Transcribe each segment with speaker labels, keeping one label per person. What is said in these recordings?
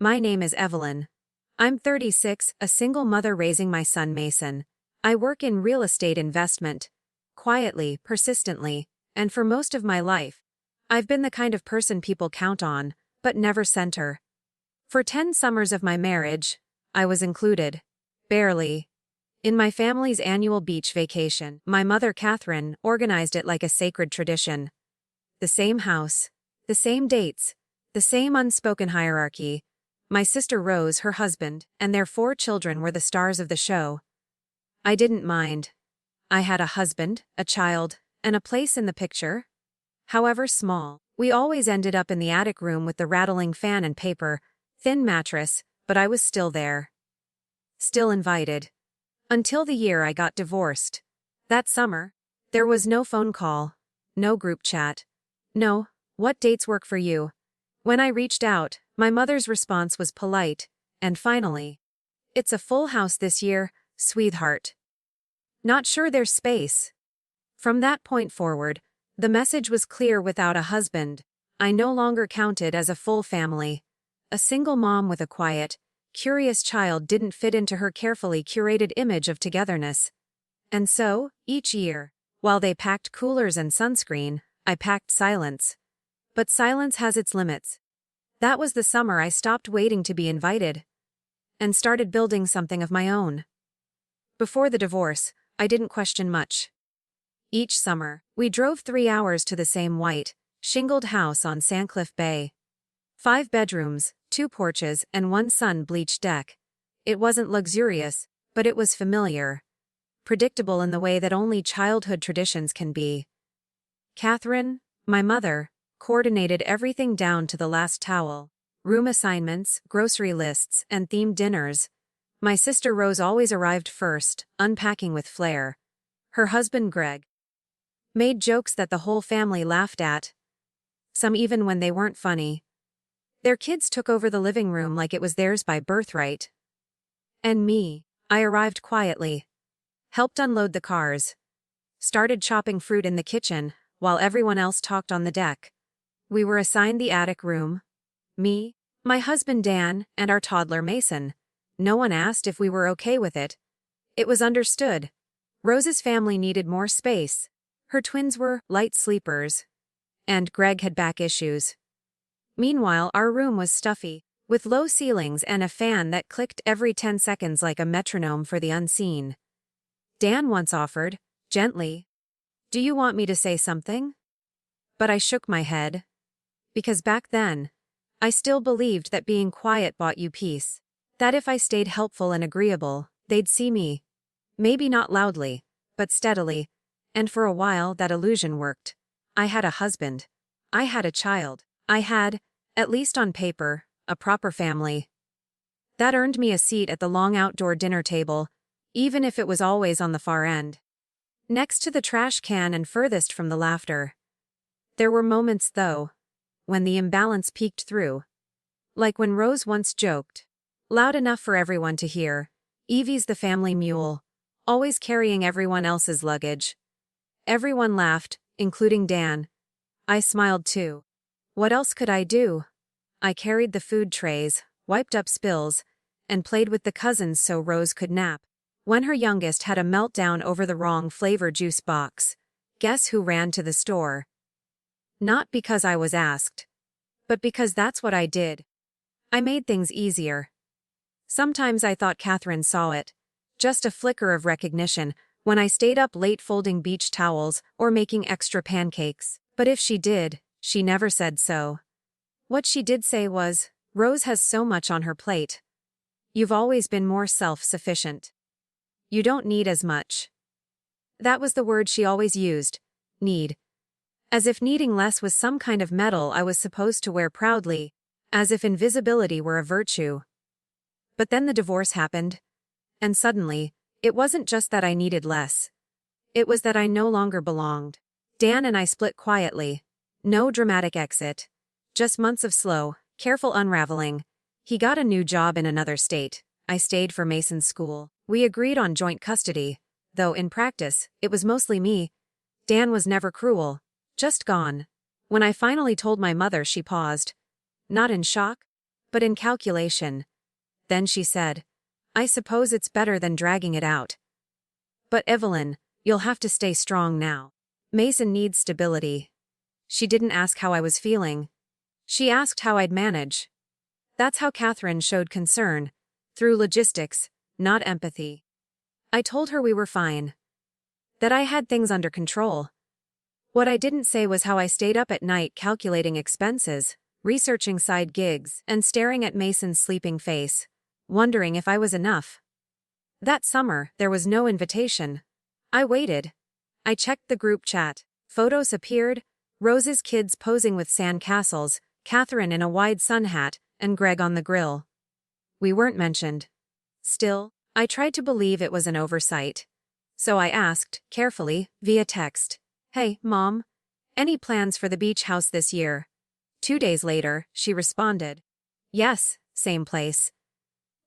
Speaker 1: My name is Evelyn. I'm 36, a single mother raising my son Mason. I work in real estate investment. Quietly, persistently, and for most of my life. I've been the kind of person people count on, but never center. For 10 summers of my marriage, I was included. Barely. In my family's annual beach vacation, my mother Catherine organized it like a sacred tradition. The same house, the same dates, the same unspoken hierarchy. My sister Rose, her husband, and their 4 children were the stars of the show. I didn't mind. I had a husband, a child, and a place in the picture. However small, we always ended up in the attic room with the rattling fan and paper, thin mattress, but I was still there. Still invited. Until the year I got divorced. That summer, there was no phone call, no group chat. No, what dates work for you? When I reached out, my mother's response was polite, and finally, it's a full house this year, sweetheart. Not sure there's space. From that point forward, the message was clear: without a husband, I no longer counted as a full family. A single mom with a quiet, curious child didn't fit into her carefully curated image of togetherness. And so, each year, while they packed coolers and sunscreen, I packed silence. But silence has its limits. That was the summer I stopped waiting to be invited and started building something of my own. Before the divorce, I didn't question much. Each summer, we drove 3 hours to the same white, shingled house on Sandcliffe Bay. 5 bedrooms, 2 porches, and 1 sun-bleached deck. It wasn't luxurious, but it was familiar. Predictable in the way that only childhood traditions can be. Catherine, my mother, coordinated everything down to the last towel. Room assignments, grocery lists, and themed dinners. My sister Rose always arrived first, unpacking with flair. Her husband Greg made jokes that the whole family laughed at. Some even when they weren't funny. Their kids took over the living room like it was theirs by birthright. And me, I arrived quietly. Helped unload the cars. Started chopping fruit in the kitchen, while everyone else talked on the deck. We were assigned the attic room. Me, my husband Dan, and our toddler Mason. No one asked if we were okay with it. It was understood. Rose's family needed more space. Her twins were light sleepers. And Greg had back issues. Meanwhile, our room was stuffy, with low ceilings and a fan that clicked every 10 seconds like a metronome for the unseen. Dan once offered, gently, "Do you want me to say something?" But I shook my head. Because back then, I still believed that being quiet bought you peace. That if I stayed helpful and agreeable, they'd see me. Maybe not loudly, but steadily. And for a while that illusion worked. I had a husband. I had a child. I had, at least on paper, a proper family. That earned me a seat at the long outdoor dinner table, even if it was always on the far end. Next to the trash can and furthest from the laughter. There were moments, though, when the imbalance peeked through. Like when Rose once joked, loud enough for everyone to hear, "Evie's the family mule, always carrying everyone else's luggage." Everyone laughed, including Dan. I smiled too. What else could I do? I carried the food trays, wiped up spills, and played with the cousins so Rose could nap. When her youngest had a meltdown over the wrong flavor juice box, guess who ran to the store? Not because I was asked, but because that's what I did. I made things easier. Sometimes I thought Catherine saw it. Just a flicker of recognition when I stayed up late folding beach towels or making extra pancakes. But if she did, she never said so. What she did say was, "Rose has so much on her plate. You've always been more self-sufficient. You don't need as much." That was the word she always used, need. As if needing less was some kind of medal I was supposed to wear proudly, as if invisibility were a virtue. But then the divorce happened. And suddenly, it wasn't just that I needed less. It was that I no longer belonged. Dan and I split quietly. No dramatic exit. Just months of slow, careful unraveling. He got a new job in another state. I stayed for Mason's school. We agreed on joint custody, though in practice, it was mostly me. Dan was never cruel. Just gone. When I finally told my mother, she paused. Not in shock, but in calculation. Then she said, I suppose it's better than dragging it out. But Evelyn, you'll have to stay strong now. Mason needs stability. She didn't ask how I was feeling. She asked how I'd manage. That's how Catherine showed concern, through logistics, not empathy. I told her we were fine. That I had things under control. What I didn't say was how I stayed up at night calculating expenses, researching side gigs, and staring at Mason's sleeping face, wondering if I was enough. That summer, there was no invitation. I waited. I checked the group chat. Photos appeared, Rose's kids posing with sand castles, Catherine in a wide sun hat, and Greg on the grill. We weren't mentioned. Still, I tried to believe it was an oversight. So I asked, carefully, via text, Hey, Mom, any plans for the beach house this year? 2 days later, she responded, Yes, same place.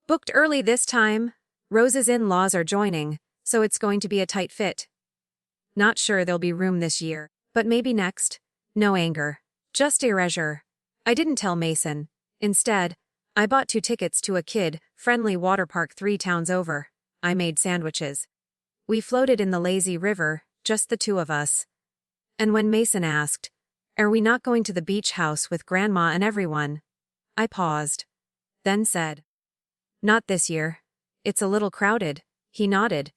Speaker 1: Booked early this time. Rose's in-laws are joining, so it's going to be a tight fit. Not sure there'll be room this year, but maybe next. No anger. Just erasure. I didn't tell Mason. Instead, I bought 2 tickets to a kid-friendly water park 3 towns over. I made sandwiches. We floated in the lazy river, just the 2 of us. And when Mason asked, Are we not going to the beach house with Grandma and everyone? I paused. Then said, Not this year. It's a little crowded. He nodded.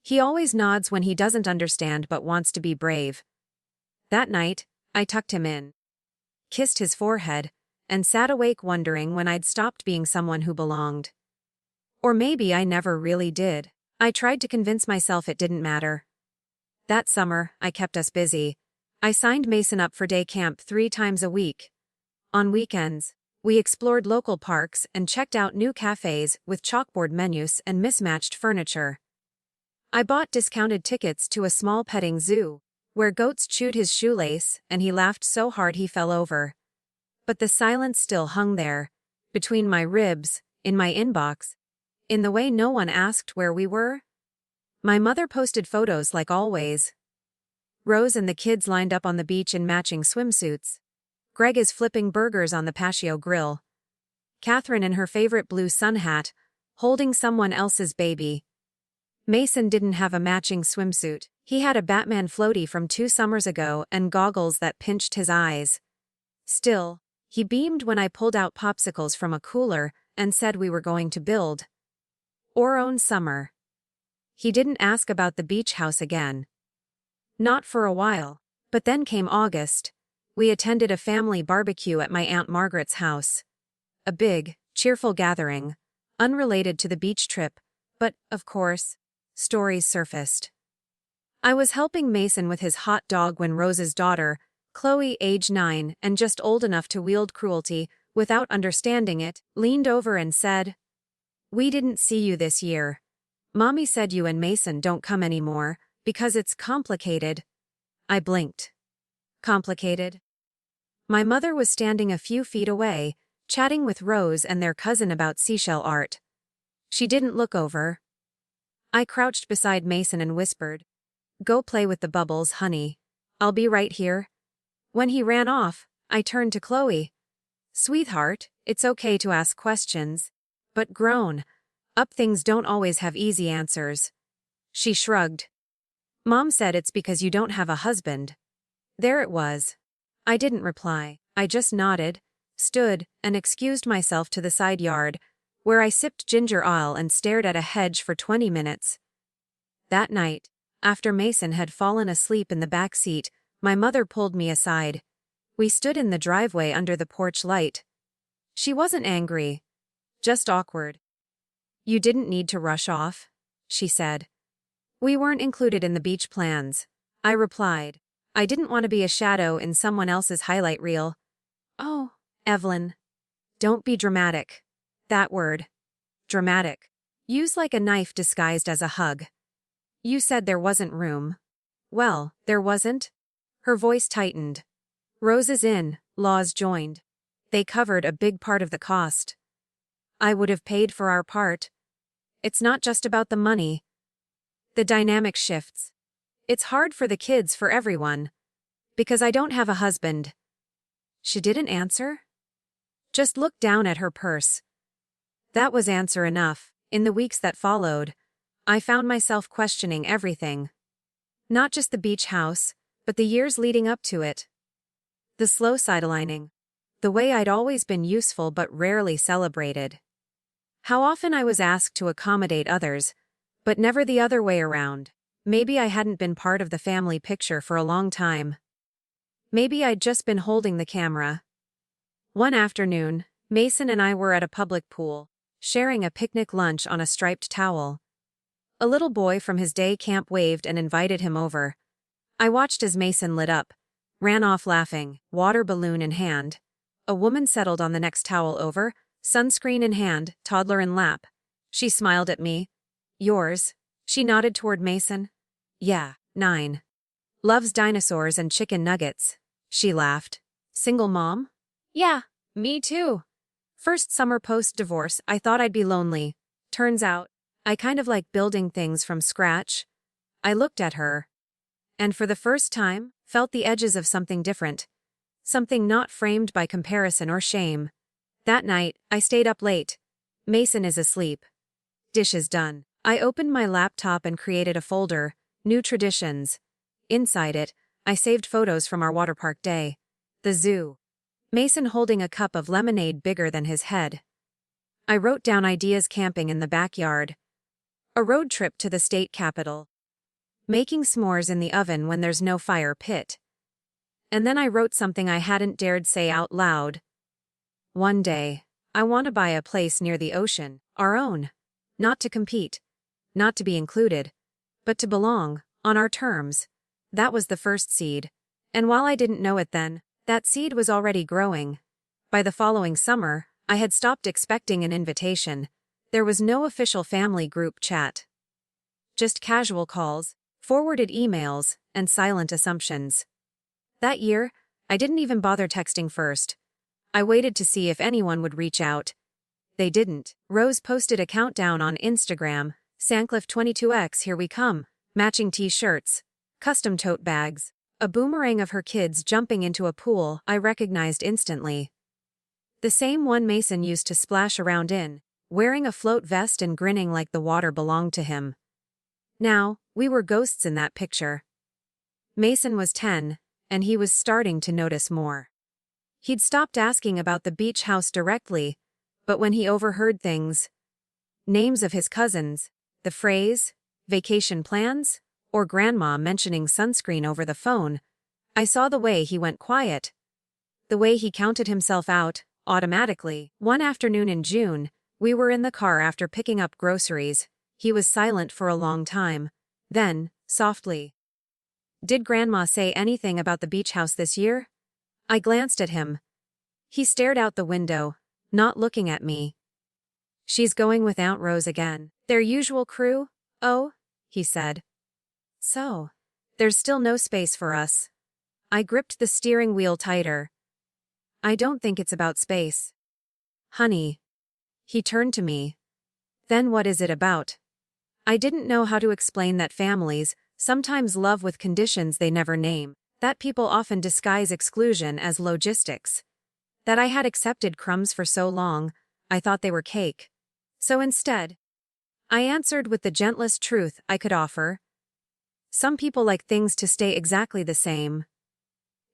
Speaker 1: He always nods when he doesn't understand but wants to be brave. That night, I tucked him in, kissed his forehead, and sat awake wondering when I'd stopped being someone who belonged. Or maybe I never really did. I tried to convince myself it didn't matter. That summer, I kept us busy. I signed Mason up for day camp 3 times a week. On weekends, we explored local parks and checked out new cafes with chalkboard menus and mismatched furniture. I bought discounted tickets to a small petting zoo, where goats chewed his shoelace and he laughed so hard he fell over. But the silence still hung there, between my ribs, in my inbox, in the way no one asked where we were. My mother posted photos like always. Rose and the kids lined up on the beach in matching swimsuits. Greg is flipping burgers on the patio grill. Catherine in her favorite blue sun hat, holding someone else's baby. Mason didn't have a matching swimsuit. He had a Batman floaty from 2 summers ago and goggles that pinched his eyes. Still, he beamed when I pulled out popsicles from a cooler and said we were going to build our own summer. He didn't ask about the beach house again. Not for a while. But then came August. We attended a family barbecue at my Aunt Margaret's house. A big, cheerful gathering, unrelated to the beach trip, but, of course, stories surfaced. I was helping Mason with his hot dog when Rose's daughter, Chloe, age 9 and just old enough to wield cruelty without understanding it, leaned over and said, We didn't see you this year. Mommy said you and Mason don't come anymore because it's complicated. I blinked. Complicated? My mother was standing a few feet away, chatting with Rose and their cousin about seashell art. She didn't look over. I crouched beside Mason and whispered, Go play with the bubbles, honey. I'll be right here. When he ran off, I turned to Chloe. Sweetheart, it's okay to ask questions. But grown up things don't always have easy answers. She shrugged. Mom said it's because you don't have a husband. There it was. I didn't reply. I just nodded, stood, and excused myself to the side yard, where I sipped ginger ale and stared at a hedge for 20 minutes. That night, after Mason had fallen asleep in the back seat, my mother pulled me aside. We stood in the driveway under the porch light. She wasn't angry, just awkward. You didn't need to rush off, she said. We weren't included in the beach plans, I replied. I didn't want to be a shadow in someone else's highlight reel. Oh, Evelyn. Don't be dramatic. That word. Dramatic. Used like a knife disguised as a hug. You said there wasn't room. Well, there wasn't. Her voice tightened. Rose's in-laws joined. They covered a big part of the cost. I would have paid for our part. It's not just about the money. The dynamic shifts. It's hard for the kids, for everyone. Because I don't have a husband. She didn't answer. Just looked down at her purse. That was answer enough. In the weeks that followed, I found myself questioning everything. Not just the beach house, but the years leading up to it. The slow sidelining. The way I'd always been useful but rarely celebrated. How often I was asked to accommodate others, but never the other way around. Maybe I hadn't been part of the family picture for a long time. Maybe I'd just been holding the camera. One afternoon, Mason and I were at a public pool, sharing a picnic lunch on a striped towel. A little boy from his day camp waved and invited him over. I watched as Mason lit up, ran off laughing, water balloon in hand. A woman settled on the next towel over, sunscreen in hand, toddler in lap. She smiled at me. Yours? She nodded toward Mason. Yeah, 9. Loves dinosaurs and chicken nuggets. She laughed. Single mom? Yeah, me too. First summer post-divorce, I thought I'd be lonely. Turns out, I kind of like building things from scratch. I looked at her, and for the first time, felt the edges of something different. Something not framed by comparison or shame. That night, I stayed up late. Mason is asleep. Dishes done. I opened my laptop and created a folder, New Traditions. Inside it, I saved photos from our water park day. The zoo. Mason holding a cup of lemonade bigger than his head. I wrote down ideas camping in the backyard. A road trip to the state capital. Making s'mores in the oven when there's no fire pit. And then I wrote something I hadn't dared say out loud. One day, I want to buy a place near the ocean, our own. Not to compete. Not to be included. But to belong, on our terms. That was the first seed. And while I didn't know it then, that seed was already growing. By the following summer, I had stopped expecting an invitation. There was no official family group chat. Just casual calls, forwarded emails, and silent assumptions. That year, I didn't even bother texting first. I waited to see if anyone would reach out. They didn't. Rose posted a countdown on Instagram, Sandcliffe 22X here we come, matching t-shirts, custom tote bags, a boomerang of her kids jumping into a pool I recognized instantly. The same one Mason used to splash around in, wearing a float vest and grinning like the water belonged to him. Now, we were ghosts in that picture. Mason was 10, and he was starting to notice more. He'd stopped asking about the beach house directly, but when he overheard things, names of his cousins, the phrase, vacation plans, or grandma mentioning sunscreen over the phone, I saw the way he went quiet. The way he counted himself out, automatically. One afternoon in June, we were in the car after picking up groceries. He was silent for a long time. Then, softly. Did Grandma say anything about the beach house this year? I glanced at him. He stared out the window, not looking at me. She's going with Aunt Rose again. Their usual crew? Oh, he said. So, there's still no space for us. I gripped the steering wheel tighter. I don't think it's about space. Honey. He turned to me. Then what is it about? I didn't know how to explain that families sometimes love with conditions they never name, that people often disguise exclusion as logistics. That I had accepted crumbs for so long, I thought they were cake. So instead, I answered with the gentlest truth I could offer. Some people like things to stay exactly the same.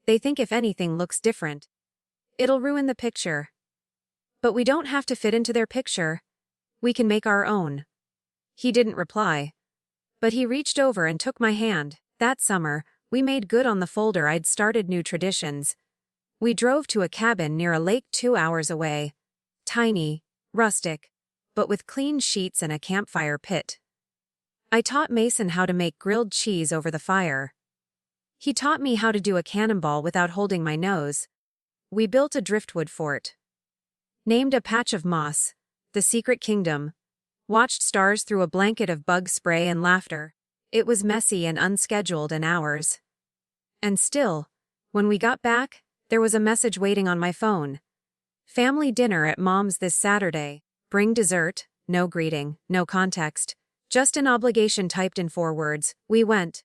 Speaker 1: They think if anything looks different, it'll ruin the picture. But we don't have to fit into their picture. We can make our own. He didn't reply. But he reached over and took my hand. That summer, we made good on the folder I'd started. New Traditions. We drove to a cabin near a lake 2 hours away. Tiny, rustic, but with clean sheets and a campfire pit. I taught Mason how to make grilled cheese over the fire. He taught me how to do a cannonball without holding my nose. We built a driftwood fort. Named a patch of moss, the secret kingdom. Watched stars through a blanket of bug spray and laughter. It was messy and unscheduled and hours. And still, when we got back, there was a message waiting on my phone. Family dinner at Mom's this Saturday. Bring dessert, no greeting, no context. Just an obligation typed in 4 words. We went.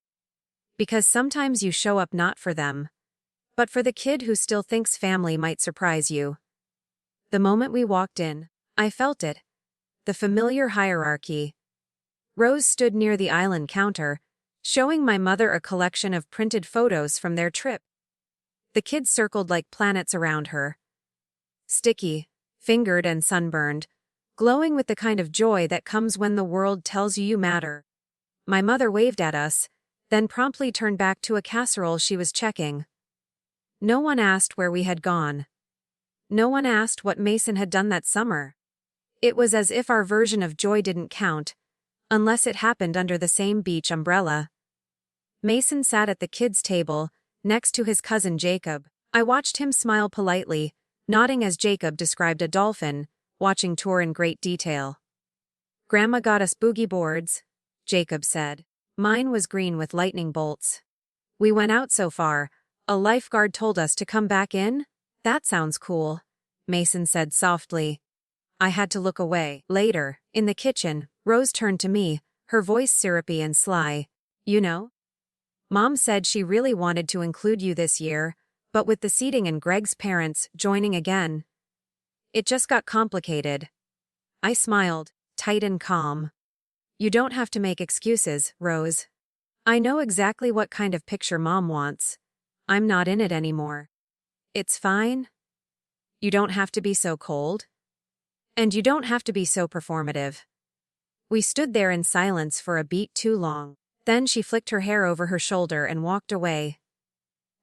Speaker 1: Because sometimes you show up not for them, but for the kid who still thinks family might surprise you. The moment we walked in, I felt it. The familiar hierarchy. Rose stood near the island counter, showing my mother a collection of printed photos from their trip. The kids circled like planets around her. Sticky, fingered and sunburned, glowing with the kind of joy that comes when the world tells you you matter. My mother waved at us, then promptly turned back to a casserole she was checking. No one asked where we had gone. No one asked what Mason had done that summer. It was as if our version of joy didn't count, unless it happened under the same beach umbrella. Mason sat at the kids' table, next to his cousin Jacob. I watched him smile politely, nodding as Jacob described a dolphin, watching tour in great detail. "Grandma got us boogie boards," Jacob said. "Mine was green with lightning bolts. We went out so far, a lifeguard told us to come back in?" "That sounds cool," Mason said softly. I had to look away. Later, in the kitchen, Rose turned to me, her voice syrupy and sly. "You know? Mom said she really wanted to include you this year, but with the seating and Greg's parents joining again, it just got complicated." I smiled, tight and calm. "You don't have to make excuses, Rose. I know exactly what kind of picture Mom wants. I'm not in it anymore. It's fine. You don't have to be so cold. And you don't have to be so performative." We stood there in silence for a beat too long. Then she flicked her hair over her shoulder and walked away.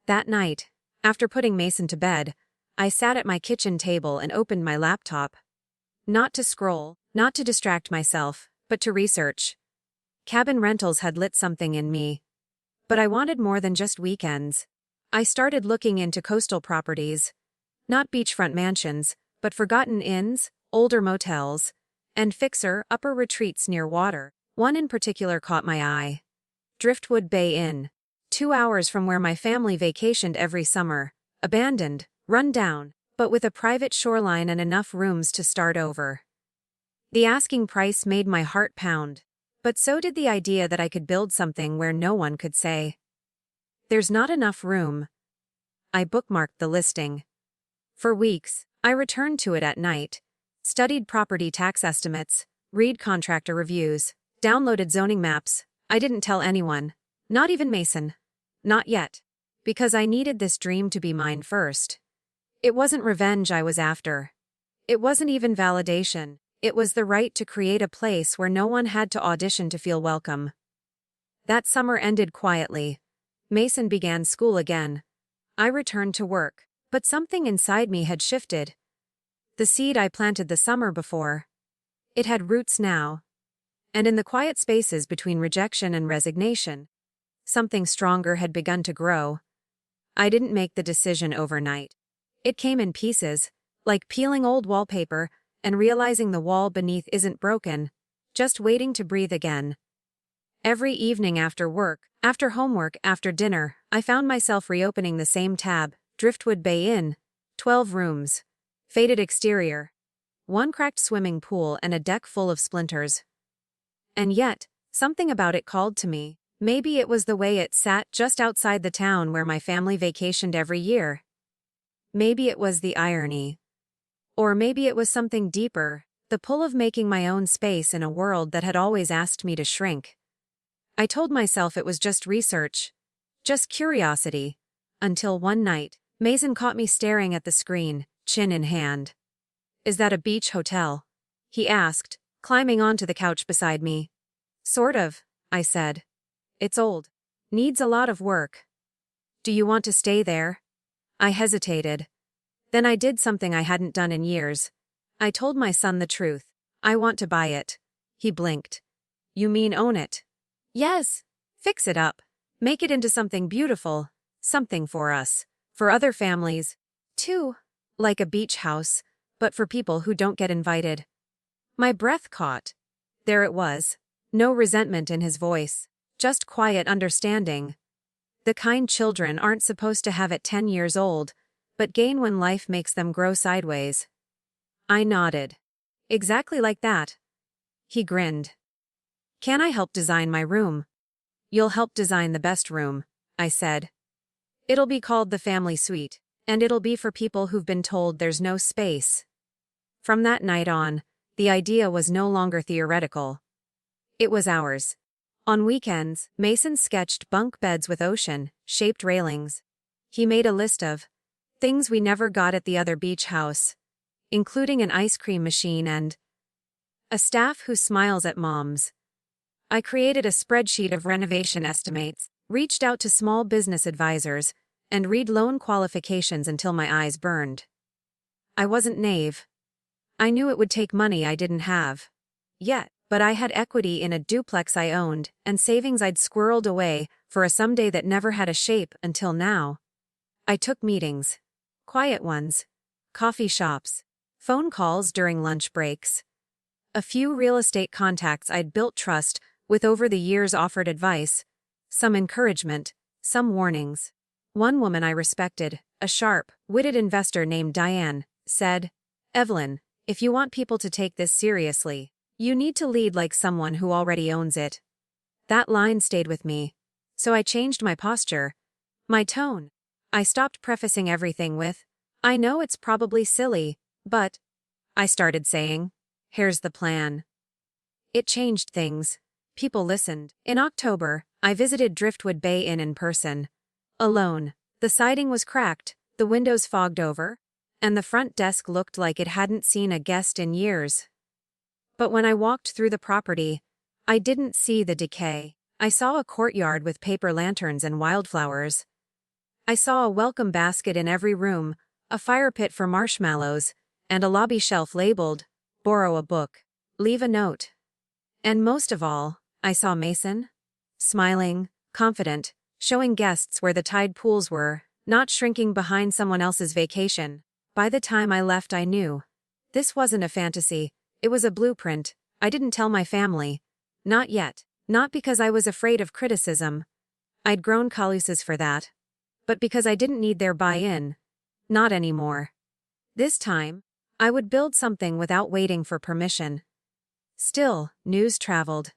Speaker 1: That night, after putting Mason to bed, I sat at my kitchen table and opened my laptop. Not to scroll, not to distract myself, but to research. Cabin rentals had lit something in me. But I wanted more than just weekends. I started looking into coastal properties. Not beachfront mansions, but forgotten inns, older motels, and fixer-upper retreats near water. One in particular caught my eye. Driftwood Bay Inn. 2 hours from where my family vacationed every summer. Abandoned, run down, but with a private shoreline and enough rooms to start over. The asking price made my heart pound. But so did the idea that I could build something where no one could say, "There's not enough room." I bookmarked the listing. For weeks, I returned to it at night, studied property tax estimates, read contractor reviews, downloaded zoning maps. I didn't tell anyone, not even Mason. Not yet. Because I needed this dream to be mine first. It wasn't revenge I was after. It wasn't even validation. It was the right to create a place where no one had to audition to feel welcome. That summer ended quietly. Mason began school again. I returned to work, but something inside me had shifted. The seed I planted the summer before. It had roots now. And in the quiet spaces between rejection and resignation, something stronger had begun to grow. I didn't make the decision overnight. It came in pieces, like peeling old wallpaper and realizing the wall beneath isn't broken, just waiting to breathe again. Every evening after work, after homework, after dinner, I found myself reopening the same tab, Driftwood Bay Inn, 12 rooms, faded exterior, one cracked swimming pool and a deck full of splinters. And yet, something about it called to me. Maybe it was the way it sat just outside the town where my family vacationed every year. Maybe it was the irony. Or maybe it was something deeper, the pull of making my own space in a world that had always asked me to shrink. I told myself it was just research, just curiosity, until one night, Mason caught me staring at the screen, chin in hand. "Is that a beach hotel?" he asked, climbing onto the couch beside me. "Sort of," I said. "It's old. Needs a lot of work." "Do you want to stay there?" I hesitated. Then I did something I hadn't done in years. I told my son the truth. "I want to buy it." He blinked. "You mean own it?" "Yes. Fix it up. Make it into something beautiful. Something for us. For other families. Too. Like a beach house, but for people who don't get invited." My breath caught. There it was. No resentment in his voice. Just quiet understanding. The kind children aren't supposed to have at 10 years old, but gain when life makes them grow sideways. I nodded. "Exactly like that." He grinned. "Can I help design my room?" "You'll help design the best room," I said. "It'll be called the family suite, and it'll be for people who've been told there's no space." From that night on, the idea was no longer theoretical. It was ours. On weekends, Mason sketched bunk beds with ocean-shaped railings. He made a list of things we never got at the other beach house, including an ice cream machine and a staff who smiles at moms. I created a spreadsheet of renovation estimates, reached out to small business advisors, and read loan qualifications until my eyes burned. I wasn't naive. I knew it would take money I didn't have yet, but I had equity in a duplex I owned and savings I'd squirreled away for a someday that never had a shape until now. I took meetings. Quiet ones. Coffee shops. Phone calls during lunch breaks. A few real estate contacts I'd built trust with over the years offered advice, some encouragement, some warnings. One woman I respected, a sharp-witted investor named Diane, said, "Evelyn, if you want people to take this seriously, you need to lead like someone who already owns it." That line stayed with me. So I changed my posture, my tone. I stopped prefacing everything with, "I know it's probably silly, but..." I started saying, "Here's the plan." It changed things. People listened. In October, I visited Driftwood Bay Inn in person. Alone. The siding was cracked, the windows fogged over, and the front desk looked like it hadn't seen a guest in years. But when I walked through the property, I didn't see the decay. I saw a courtyard with paper lanterns and wildflowers. I saw a welcome basket in every room, a fire pit for marshmallows, and a lobby shelf labeled, "Borrow a book. Leave a note." And most of all, I saw Mason. Smiling, confident, showing guests where the tide pools were, not shrinking behind someone else's vacation. By the time I left, I knew. This wasn't a fantasy, it was a blueprint. I didn't tell my family. Not yet. Not because I was afraid of criticism. I'd grown calluses for that. But because I didn't need their buy-in. Not anymore. This time, I would build something without waiting for permission. Still, news traveled.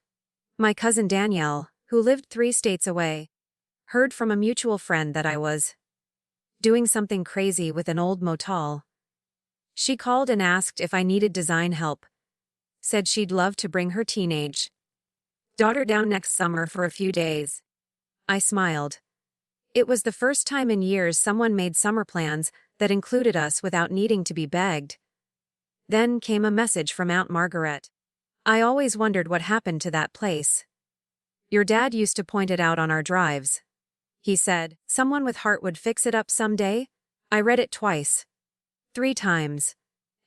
Speaker 1: My cousin Danielle, who lived 3 states away, heard from a mutual friend that I was doing something crazy with an old motel. She called and asked if I needed design help. Said she'd love to bring her teenage daughter down next summer for a few days. I smiled. It was the first time in years someone made summer plans that included us without needing to be begged. Then came a message from Aunt Margaret. I always wondered what happened to that place. "Your dad used to point it out on our drives," he said. "Someone with heart would fix it up someday." I read it twice. 3 times.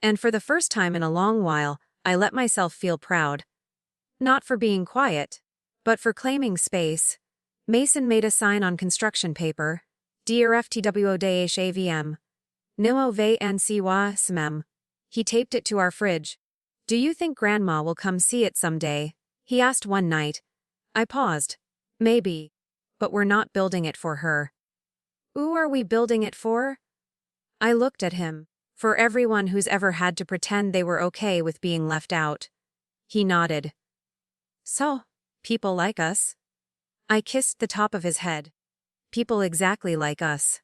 Speaker 1: And for the first time in a long while, I let myself feel proud. Not for being quiet, but for claiming space. Mason made a sign on construction paper. "Dear FTWODHAVM. Nimo ve NCY smem." He taped it to our fridge. "Do you think Grandma will come see it someday?" he asked one night. I paused. Maybe. But we're not building it for her. Who are we building it for? I looked at him. For everyone who's ever had to pretend they were okay with being left out. He nodded. "So, people like us." I kissed the top of his head. People exactly like us.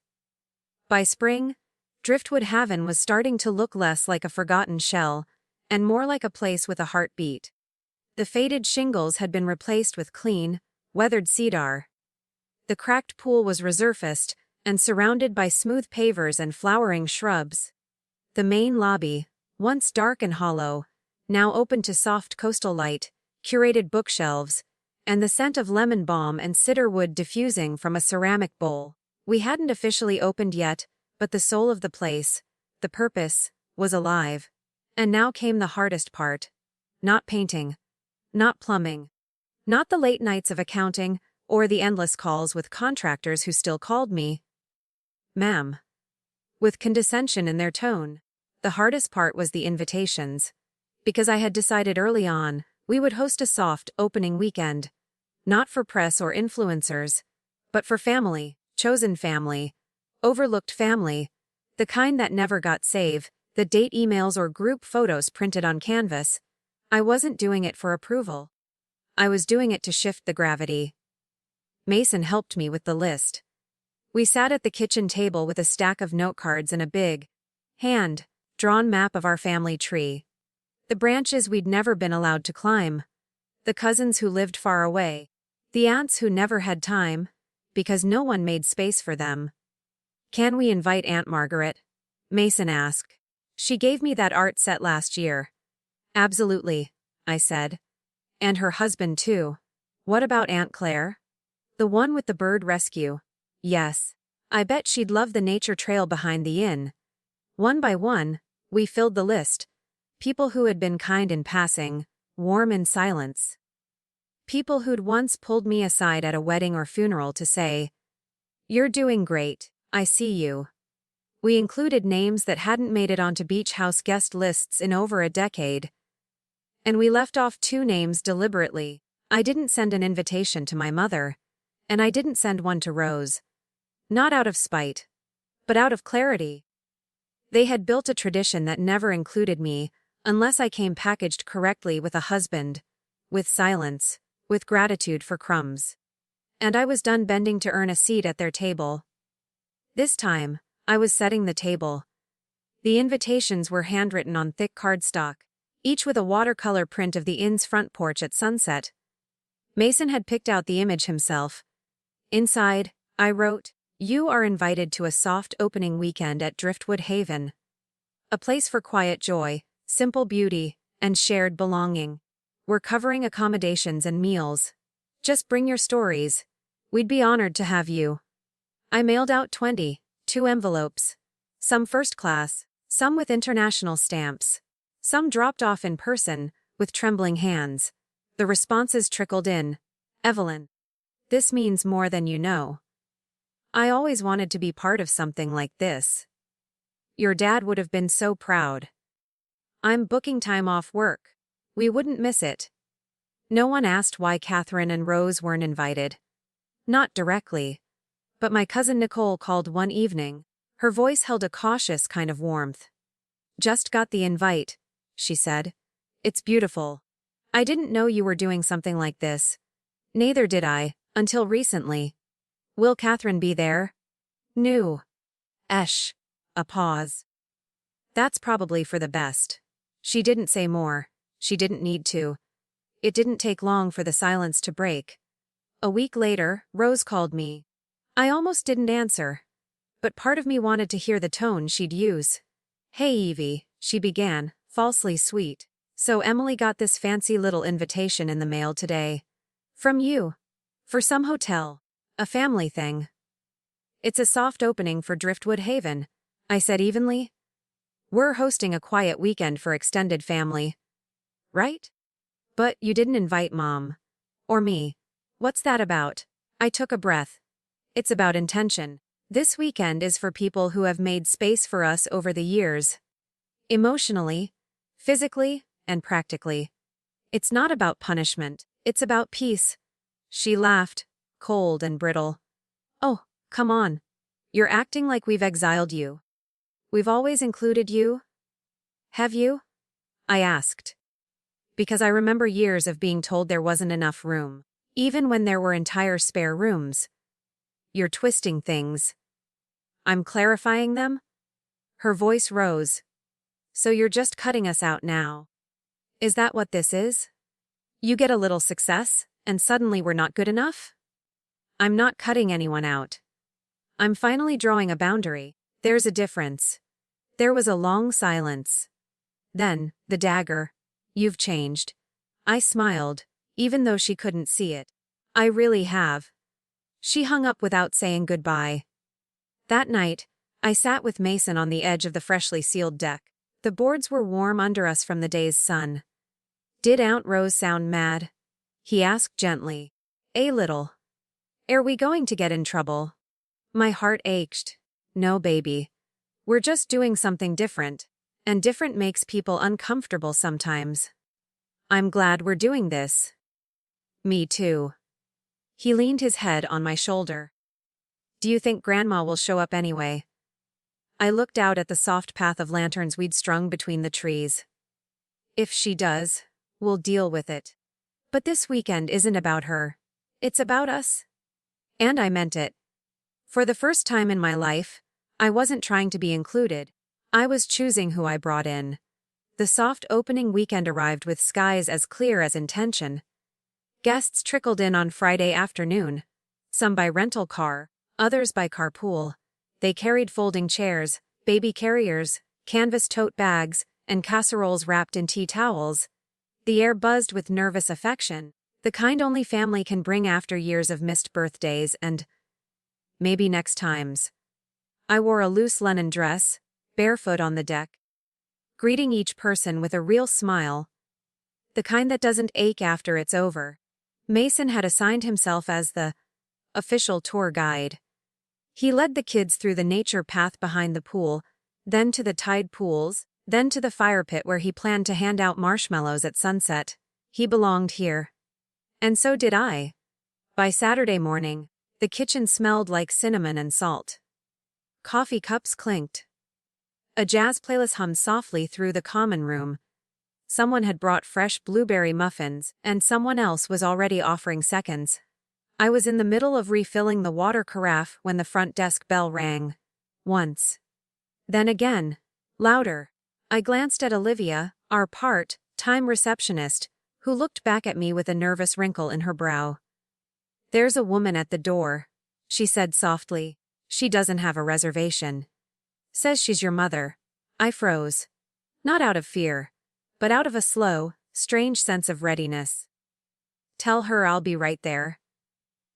Speaker 1: By spring, Driftwood Haven was starting to look less like a forgotten shell, and more like a place with a heartbeat. The faded shingles had been replaced with clean, weathered cedar. The cracked pool was resurfaced and surrounded by smooth pavers and flowering shrubs. The main lobby, once dark and hollow, now open to soft coastal light, curated bookshelves, and the scent of lemon balm and cedarwood diffusing from a ceramic bowl. We hadn't officially opened yet, but the soul of the place, the purpose, was alive. And now came the hardest part. Not painting. Not plumbing. Not the late nights of accounting, or the endless calls with contractors who still called me "ma'am," with condescension in their tone. The hardest part was the invitations. Because I had decided early on, we would host a soft opening weekend. Not for press or influencers, but for family, chosen family, overlooked family, the kind that never got save, the date emails or group photos printed on canvas. I wasn't doing it for approval. I was doing it to shift the gravity. Mason helped me with the list. We sat at the kitchen table with a stack of note cards and a big, hand Drawn map of our family tree. The branches we'd never been allowed to climb. The cousins who lived far away. The aunts who never had time, because no one made space for them. Can we invite Aunt Margaret? Mason asked. She gave me that art set last year. Absolutely, I said. And her husband too. What about Aunt Claire? The one with the bird rescue. Yes. I bet she'd love the nature trail behind the inn. One by one, we filled the list. People who had been kind in passing, warm in silence. People who'd once pulled me aside at a wedding or funeral to say, "You're doing great, I see you." We included names that hadn't made it onto beach house guest lists in over a decade. And we left off 2 names deliberately. I didn't send an invitation to my mother, and I didn't send one to Rose. Not out of spite, but out of clarity. They had built a tradition that never included me, unless I came packaged correctly with a husband, with silence, with gratitude for crumbs. And I was done bending to earn a seat at their table. This time, I was setting the table. The invitations were handwritten on thick cardstock, each with a watercolor print of the inn's front porch at sunset. Mason had picked out the image himself. Inside, I wrote, "You are invited to a soft opening weekend at Driftwood Haven. A place for quiet joy, simple beauty, and shared belonging. We're covering accommodations and meals. Just bring your stories. We'd be honored to have you." I mailed out 22 envelopes. Some first class, some with international stamps. Some dropped off in person, with trembling hands. The responses trickled in. "Evelyn. This means more than you know. I always wanted to be part of something like this. Your dad would have been so proud. I'm booking time off work. We wouldn't miss it." No one asked why Catherine and Rose weren't invited. Not directly. But my cousin Nicole called one evening. Her voice held a cautious kind of warmth. "Just got the invite," she said. "It's beautiful. I didn't know you were doing something like this. Neither did I, until recently. Will Catherine be there?" "No." Esh. A pause. "That's probably for the best." She didn't say more. She didn't need to. It didn't take long for the silence to break. A week later, Rose called me. I almost didn't answer. But part of me wanted to hear the tone she'd use. "Hey Evie," she began, falsely sweet. "So Emily got this fancy little invitation in the mail today. From you. For some hotel. A family thing." "It's a soft opening for Driftwood Haven," I said evenly. "We're hosting a quiet weekend for extended family. Right? But you didn't invite Mom. Or me. What's that about?" I took a breath. "It's about intention. This weekend is for people who have made space for us over the years. Emotionally, physically, and practically. It's not about punishment. It's about peace." She laughed, cold and brittle. "Oh, come on. You're acting like we've exiled you. We've always included you." "Have you?" I asked. Because I remember years of being told there wasn't enough room, even when there were entire spare rooms. "You're twisting things." "I'm clarifying them?" Her voice rose. "So you're just cutting us out now. Is that what this is? You get a little success, and suddenly we're not good enough?" "I'm not cutting anyone out. I'm finally drawing a boundary. There's a difference." There was a long silence. Then, the dagger. "You've changed." I smiled, even though she couldn't see it. "I really have." She hung up without saying goodbye. That night, I sat with Mason on the edge of the freshly sealed deck. The boards were warm under us from the day's sun. "Did Aunt Rose sound mad?" he asked gently. "A little." "Are we going to get in trouble?" My heart ached. "No, baby. We're just doing something different. And different makes people uncomfortable sometimes." "I'm glad we're doing this." "Me too." He leaned his head on my shoulder. "Do you think Grandma will show up anyway?" I looked out at the soft path of lanterns we'd strung between the trees. "If she does, we'll deal with it. But this weekend isn't about her. It's about us." And I meant it. For the first time in my life, I wasn't trying to be included. I was choosing who I brought in. The soft opening weekend arrived with skies as clear as intention. Guests trickled in on Friday afternoon. Some by rental car, others by carpool. They carried folding chairs, baby carriers, canvas tote bags, and casseroles wrapped in tea towels. The air buzzed with nervous affection, the kind only family can bring after years of missed birthdays and maybe next times. I wore a loose linen dress, barefoot on the deck, greeting each person with a real smile, the kind that doesn't ache after it's over. Mason had assigned himself as the official tour guide. He led the kids through the nature path behind the pool, then to the tide pools, then to the fire pit where he planned to hand out marshmallows at sunset. He belonged here. And so did I. By Saturday morning, the kitchen smelled like cinnamon and salt. Coffee cups clinked. A jazz playlist hummed softly through the common room. Someone had brought fresh blueberry muffins, and someone else was already offering seconds. I was in the middle of refilling the water carafe when the front desk bell rang. Once. Then again. Louder. I glanced at Olivia, our part-time receptionist, who looked back at me with a nervous wrinkle in her brow. "There's a woman at the door," she said softly. "She doesn't have a reservation. Says she's your mother." I froze. Not out of fear, but out of a slow, strange sense of readiness. "Tell her I'll be right there."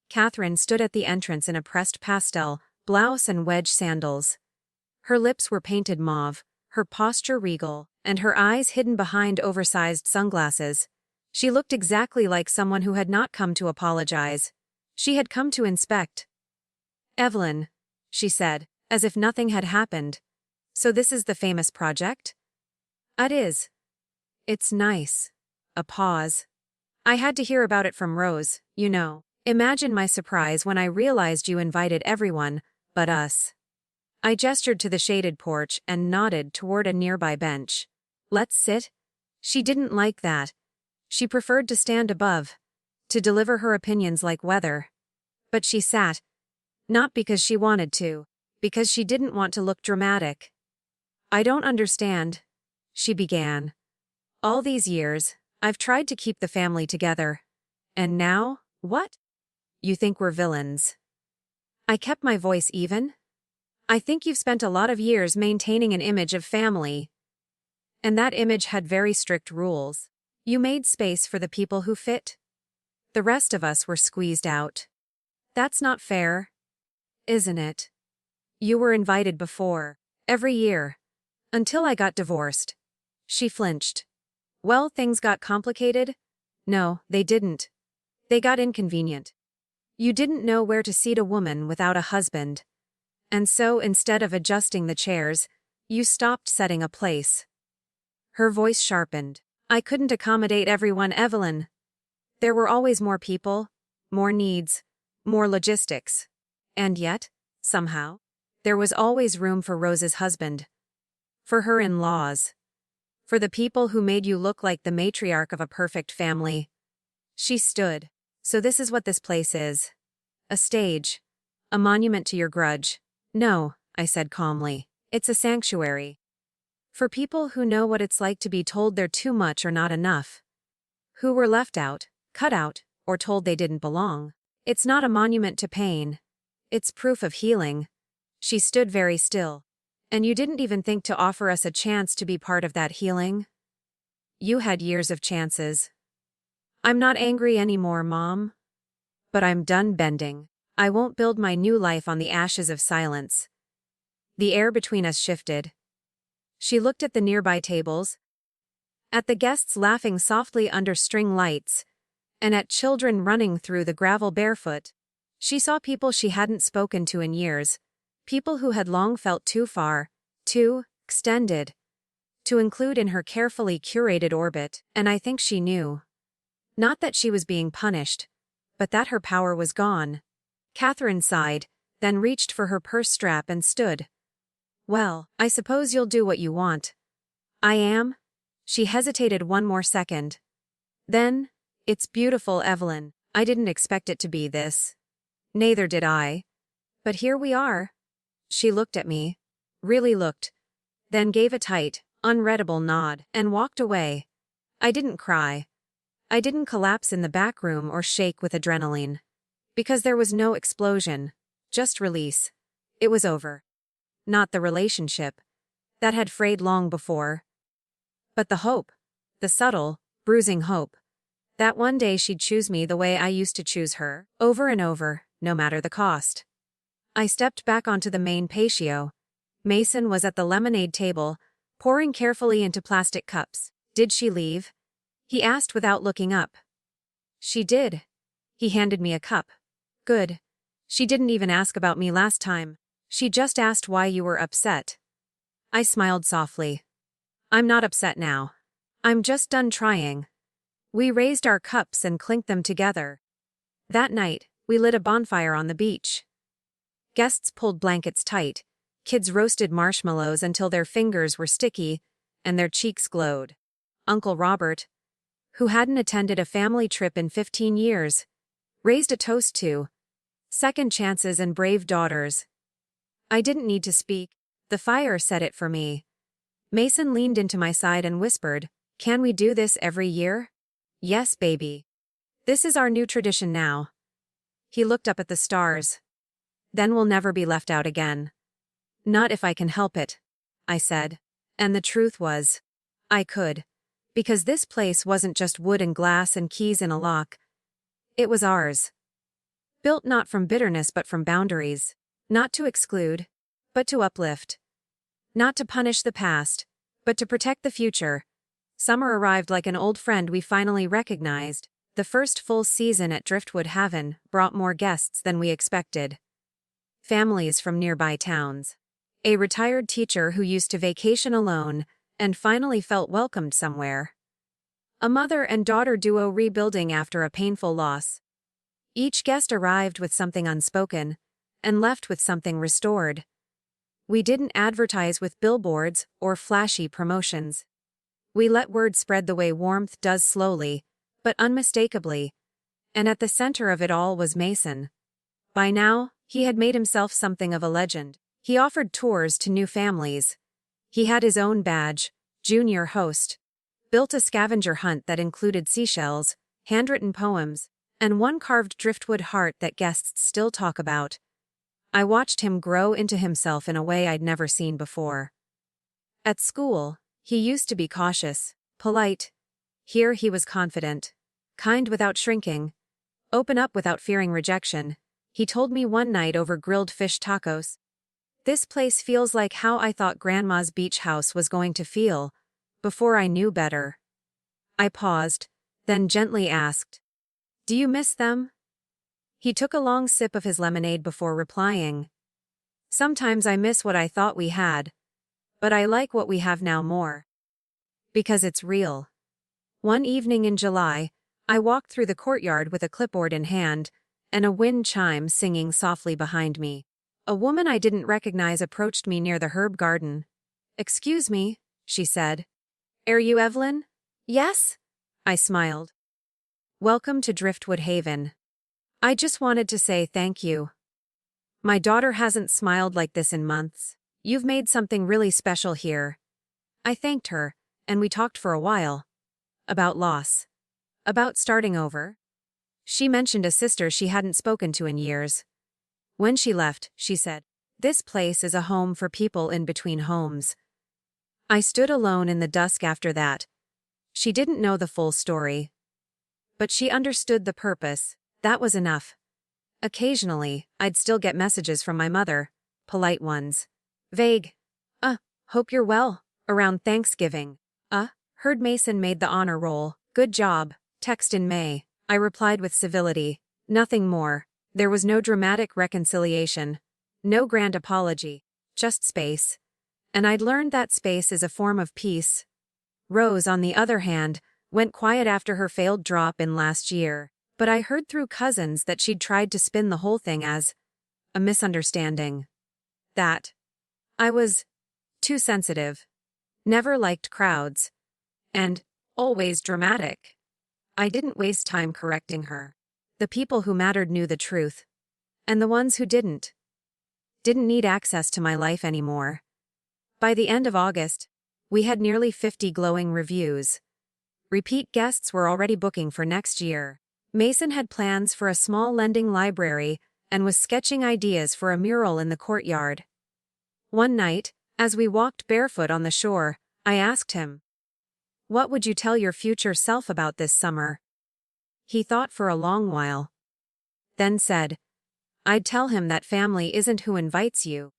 Speaker 1: Catherine stood at the entrance in a pressed pastel blouse and wedge sandals. Her lips were painted mauve, her posture regal, and her eyes hidden behind oversized sunglasses. She looked exactly like someone who had not come to apologize. She had come to inspect. "Evelyn," she said, as if nothing had happened. "So this is the famous project?" "It is." "It's nice." A pause. "I had to hear about it from Rose, you know." Imagine my surprise when I realized you invited everyone, but us. I gestured to the shaded porch and nodded toward a nearby bench. "Let's sit." She didn't like that. She preferred to stand above, to deliver her opinions like weather. But she sat. Not because she wanted to, because she didn't want to look dramatic. "I don't understand," she began. "All these years, I've tried to keep the family together. And now, what? You think we're villains." I kept my voice even. "I think you've spent a lot of years maintaining an image of family. And that image had very strict rules. You made space for the people who fit. The rest of us were squeezed out. That's not fair. Isn't it? You were invited before, every year. Until I got divorced." She flinched. "Well, things got complicated?" "No, they didn't. They got inconvenient. You didn't know where to seat a woman without a husband. And so instead of adjusting the chairs, you stopped setting a place." Her voice sharpened. "I couldn't accommodate everyone, Evelyn. There were always more people, more needs, more logistics. And yet, somehow, there was always room for Rose's husband. For her in-laws. For the people who made you look like the matriarch of a perfect family." She stood. "So this is what this place is. A stage. A monument to your grudge." "No," I said calmly. "It's a sanctuary. For people who know what it's like to be told they're too much or not enough. Who were left out, cut out, or told they didn't belong. It's not a monument to pain. It's proof of healing." She stood very still. "And you didn't even think to offer us a chance to be part of that healing?" "You had years of chances." "I'm not angry anymore, Mom. But I'm done bending. I won't build my new life on the ashes of silence." The air between us shifted. She looked at the nearby tables, at the guests laughing softly under string lights, and at children running through the gravel barefoot. She saw people she hadn't spoken to in years, people who had long felt too far, too extended, to include in her carefully curated orbit, and I think she knew. Not that she was being punished, but that her power was gone. Catherine sighed, then reached for her purse strap and stood. "Well, I suppose you'll do what you want." "I am?" She hesitated one more second. Then, "It's beautiful, Evelyn. I didn't expect it to be this." "Neither did I. But here we are." She looked at me. Really looked. then gave a tight, unreadable nod, and walked away. I didn't cry. I didn't collapse in the back room or shake with adrenaline. Because there was no explosion, just release. It was over. Not the relationship. That had frayed long before. But the hope. The subtle, bruising hope. That one day she'd choose me the way I used to choose her, over and over, no matter the cost. I stepped back onto the main patio. Mason was at the lemonade table, pouring carefully into plastic cups. Did she leave? He asked without looking up. She did. He handed me a cup. Good. She didn't even ask about me last time. She just asked why you were upset. I smiled softly. I'm not upset now. I'm just done trying. We raised our cups and clinked them together. That night, we lit a bonfire on the beach. Guests pulled blankets tight, kids roasted marshmallows until their fingers were sticky and their cheeks glowed. Uncle Robert, who hadn't attended a family trip in 15 years, raised a toast to second chances and brave daughters. I didn't need to speak. The fire said it for me. Mason leaned into my side and whispered, "Can we do this every year?" "Yes, baby. This is our new tradition now." He looked up at the stars. "Then we'll never be left out again." "Not if I can help it," I said. And the truth was, I could. Because this place wasn't just wood and glass and keys in a lock. It was ours. Built not from bitterness but from boundaries. Not to exclude, but to uplift. Not to punish the past, but to protect the future. Summer arrived like an old friend we finally recognized. The first full season at Driftwood Haven brought more guests than we expected. Families from nearby towns. A retired teacher who used to vacation alone and finally felt welcomed somewhere. A mother and daughter duo rebuilding after a painful loss. Each guest arrived with something unspoken and left with something restored. We didn't advertise with billboards or flashy promotions. We let word spread the way warmth does, slowly, but unmistakably. And at the center of it all was Mason. By now, he had made himself something of a legend. He offered tours to new families. He had his own badge, junior host. Built a scavenger hunt that included seashells, handwritten poems, and one carved driftwood heart that guests still talk about. I watched him grow into himself in a way I'd never seen before. At school, he used to be cautious, polite. Here he was confident, kind without shrinking, open up without fearing rejection. He told me one night over grilled fish tacos, "This place feels like how I thought Grandma's beach house was going to feel, before I knew better." I paused, then gently asked, "Do you miss them?" He took a long sip of his lemonade before replying, "Sometimes I miss what I thought we had, but I like what we have now more. Because it's real." One evening in July, I walked through the courtyard with a clipboard in hand and a wind chime singing softly behind me. A woman I didn't recognize approached me near the herb garden. "Excuse me," she said. "Are you Evelyn?" "Yes," I smiled. "Welcome to Driftwood Haven. I just wanted to say thank you. My daughter hasn't smiled like this in months. You've made something really special here." I thanked her, and we talked for a while. About loss. About starting over. She mentioned a sister she hadn't spoken to in years. When she left, she said, "This place is a home for people in between homes." I stood alone in the dusk after that. She didn't know the full story. But she understood the purpose. That was enough. Occasionally, I'd still get messages from my mother. Polite ones. Vague. Hope you're well. Around Thanksgiving. Heard Mason made the honor roll. Good job. Text in May. I replied with civility. Nothing more. There was no dramatic reconciliation. No grand apology. Just space. And I'd learned that space is a form of peace. Rose, on the other hand, went quiet after her failed drop in last year. But I heard through cousins that she'd tried to spin the whole thing as a misunderstanding. That I was too sensitive. Never liked crowds. And always dramatic. I didn't waste time correcting her. The people who mattered knew the truth. And the ones who didn't need access to my life anymore. By the end of August, we had nearly 50 glowing reviews. Repeat guests were already booking for next year. Mason had plans for a small lending library and was sketching ideas for a mural in the courtyard. One night, as we walked barefoot on the shore, I asked him, "What would you tell your future self about this summer?" He thought for a long while. Then said, "I'd tell him that family isn't who invites you.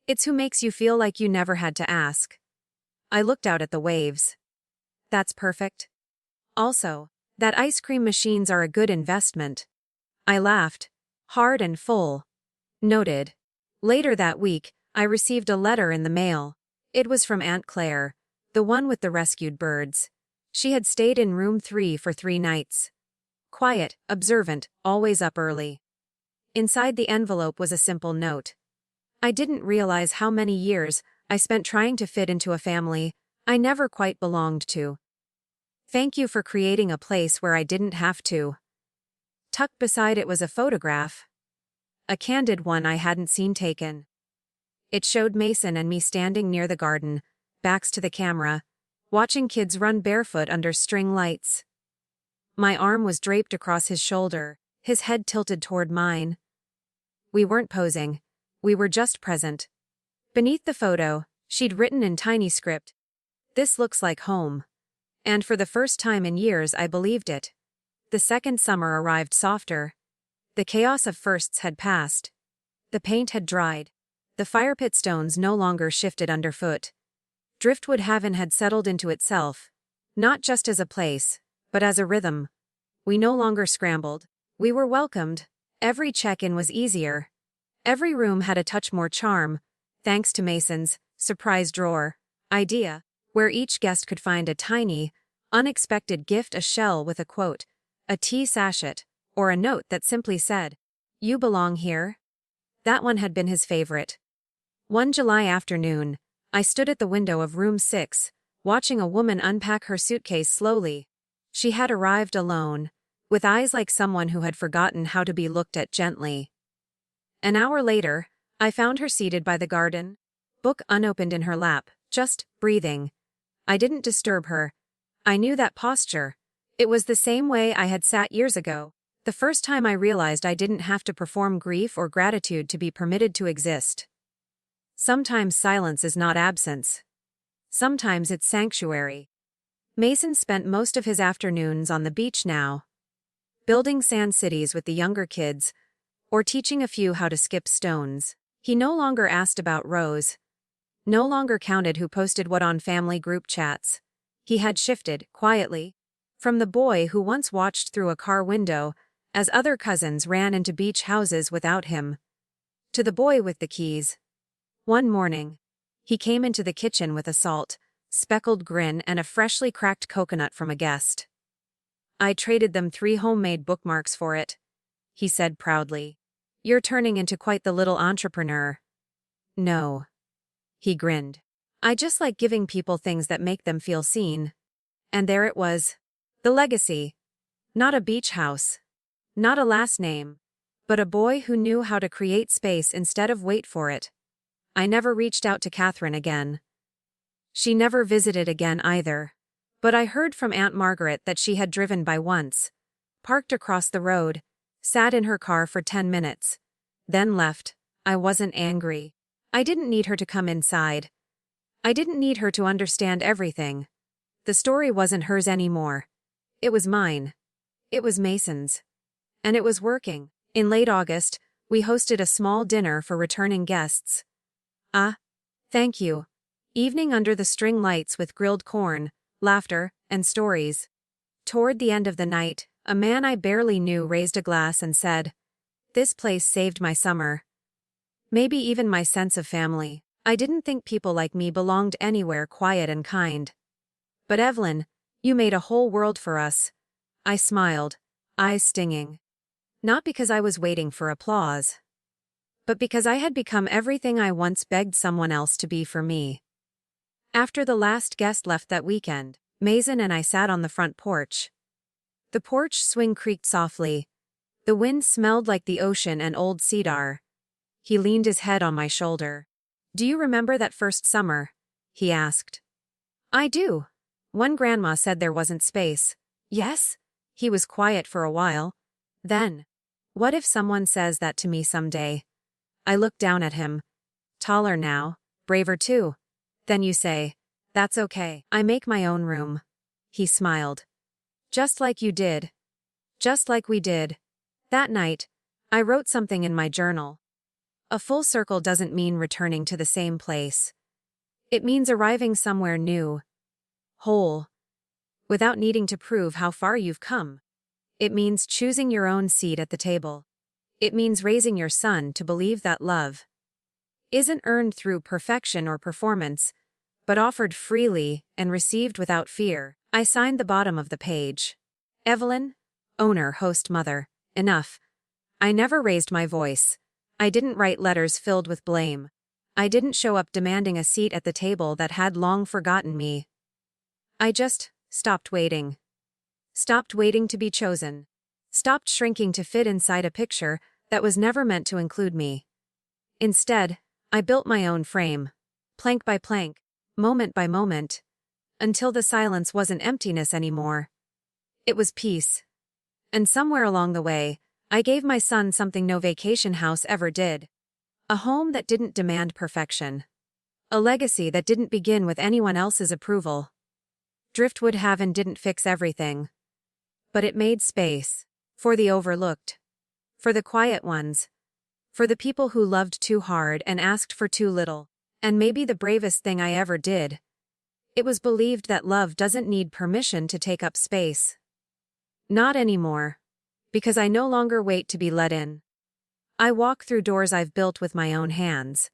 Speaker 1: It's who makes you feel like you never had to ask." I looked out at the waves. That's perfect. Also, that ice cream machines are a good investment. I laughed, hard and full. Noted. Later that week, I received a letter in the mail. It was from Aunt Claire, the one with the rescued birds. She had stayed in room 3 for 3 nights. Quiet, observant, always up early. Inside the envelope was a simple note. I didn't realize how many years I spent trying to fit into a family I never quite belonged to. Thank you for creating a place where I didn't have to. Tucked beside it was a photograph. A candid one I hadn't seen taken. It showed Mason and me standing near the garden, backs to the camera, watching kids run barefoot under string lights. My arm was draped across his shoulder, his head tilted toward mine. We weren't posing. We were just present. Beneath the photo, she'd written in tiny script, "This looks like home." And for the first time in years I believed it. The second summer arrived softer. The chaos of firsts had passed. The paint had dried. The fire pit stones no longer shifted underfoot. Driftwood Haven had settled into itself, not just as a place, but as a rhythm. We no longer scrambled. We were welcomed. Every check-in was easier. Every room had a touch more charm, thanks to Mason's surprise drawer idea, where each guest could find a tiny, unexpected gift, a shell with a quote, a tea sachet, or a note that simply said, "You belong here." That one had been his favorite. One July afternoon, I stood at the window of room 6, watching a woman unpack her suitcase slowly. She had arrived alone, with eyes like someone who had forgotten how to be looked at gently. An hour later, I found her seated by the garden, book unopened in her lap, just breathing. I didn't disturb her. I knew that posture. It was the same way I had sat years ago, the first time I realized I didn't have to perform grief or gratitude to be permitted to exist. Sometimes silence is not absence. Sometimes it's sanctuary. Mason spent most of his afternoons on the beach now, building sand cities with the younger kids, or teaching a few how to skip stones. He no longer asked about Rose, no longer counted who posted what on family group chats. He had shifted, quietly, from the boy who once watched through a car window as other cousins ran into beach houses without him, to the boy with the keys. One morning, he came into the kitchen with a salt, speckled grin and a freshly cracked coconut from a guest. "I traded them 3 homemade bookmarks for it," he said proudly. "You're turning into quite the little entrepreneur." "No." He grinned. "I just like giving people things that make them feel seen." And there it was. The legacy. Not a beach house. Not a last name. But a boy who knew how to create space instead of wait for it. I never reached out to Catherine again. She never visited again either. But I heard from Aunt Margaret that she had driven by once, parked across the road, sat in her car for 10 minutes, then left. I wasn't angry. I didn't need her to come inside. I didn't need her to understand everything. The story wasn't hers anymore. It was mine. It was Mason's. And it was working. In late August, we hosted a small dinner for returning guests. Thank you. Evening under the string lights with grilled corn, laughter, and stories. Toward the end of the night, a man I barely knew raised a glass and said, "This place saved my summer." Maybe even my sense of family. I didn't think people like me belonged anywhere quiet and kind. "But Evelyn, you made a whole world for us." I smiled, eyes stinging. Not because I was waiting for applause, but because I had become everything I once begged someone else to be for me. After the last guest left that weekend, Mason and I sat on the front porch. The porch swing creaked softly. The wind smelled like the ocean and old cedar. He leaned his head on my shoulder. "Do you remember that first summer?" he asked. I do. One grandma said there wasn't space. Yes? He was quiet for a while. Then, what if someone says that to me someday? I looked down at him. Taller now, braver too. Then you say, that's okay. I make my own room. He smiled. Just like you did. Just like we did. That night, I wrote something in my journal. A full circle doesn't mean returning to the same place. It means arriving somewhere new, whole, without needing to prove how far you've come. It means choosing your own seat at the table. It means raising your son to believe that love isn't earned through perfection or performance, but offered freely and received without fear. I signed the bottom of the page. Evelyn, owner, host, mother. Enough. I never raised my voice. I didn't write letters filled with blame. I didn't show up demanding a seat at the table that had long forgotten me. I just stopped waiting. Stopped waiting to be chosen. Stopped shrinking to fit inside a picture that was never meant to include me. Instead, I built my own frame, plank by plank, moment by moment, until the silence wasn't emptiness anymore. It was peace. And somewhere along the way, I gave my son something no vacation house ever did. A home that didn't demand perfection. A legacy that didn't begin with anyone else's approval. Driftwood Haven didn't fix everything. But it made space. For the overlooked. For the quiet ones. For the people who loved too hard and asked for too little. And maybe the bravest thing I ever did. It was believed that love doesn't need permission to take up space. Not anymore. Because I no longer wait to be let in. I walk through doors I've built with my own hands.